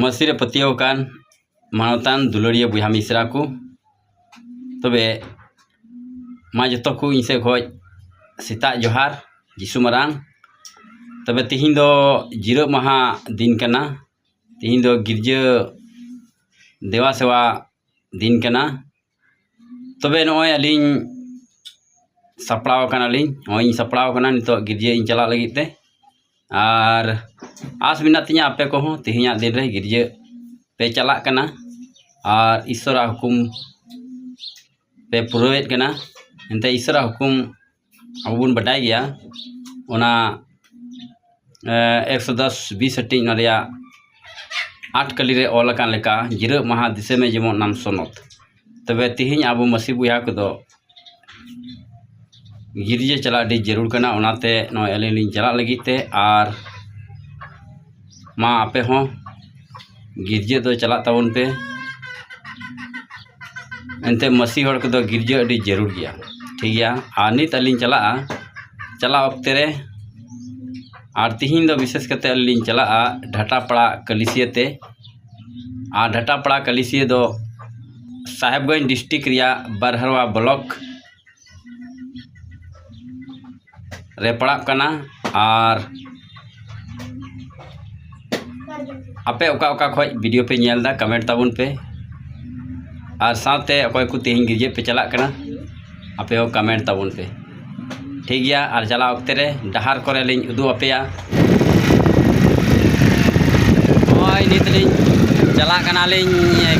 मसीरे पतियों कान मानवतान दुलड़िया बुहा मिश्रा को तबे मा जतो को इनसे खोज सीता जोहार जिसु मरांग तबे तिहिन दो जिरो महा दिन कना तिहिन दो गिरजा देवा सेवा दिन कना तबे नोय अलिन सपड़ाव कना लिन नोय सपड़ाव कना नितो गिरजा इन चला लगी ते और आस मिना तिया आपे को हो तिहिया दिन रे गिरजा पे चला कना और ईश्वरा हुकुम पे पुरोहित कना एंते ईश्वरा हुकुम अब बन बटाई गया ओना 110-20 हटिंग नरिया 8 कली रे ओलकान लेका जिरो महा दिसे में जेमो नाम सोनत तबे तिहिन अब मसी बुया को दो गिरजे चला डी जरूर कना ओनाते नो एलिन चला लगिते और मा आपे हो गिरजे दो चला तावन पे एंते मसी हड़ को दो गिरजे अडी जरूर गया ठीक गया और नित अलिन चला वक्ते रे और तिहिन दो विशेष करते अलिन चला ढाटापड़ा कलिसियते और ढाटापड़ा कलिसिया दो साहेबगंज डिस्ट्रिक्ट रिया बरहरवा ब्लॉक रे पड़ा कना और आपे ओका खोज वीडियो पे नेलदा कमेंट ताबुन पे और साथे अकोय को तिहिन गिरजे पे चला कना आपे हो कमेंट ताबुन पे ठीक गया और चला वक्ते रे डहार करे लिन उदू अपेया ओय नितलिन चला कना लिन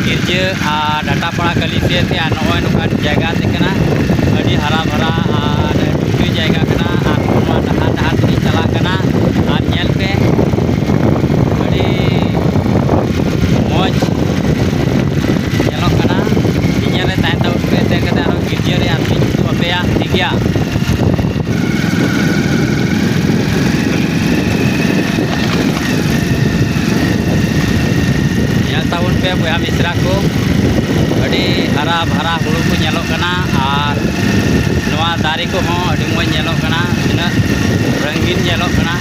गिरजे और डाटापड़ा कलिसिया ते नोय नोकान जगह ते कना अडी हरा भरा और टुकी जगह कना और डहार ते चला कना और नेल पे अडी मौज नेलो कना इन्या रे ताय ताउ पे ते कदा आरो गिरजे रे आदमी उदू अपेया ठीक गया पे बुआ मिश्रा को अड़ी हरा भरा हुड़ू को नेलो कना और नवा दारी को हो अड़ी मोज नेलो कना तिना रंगीन नेलो कना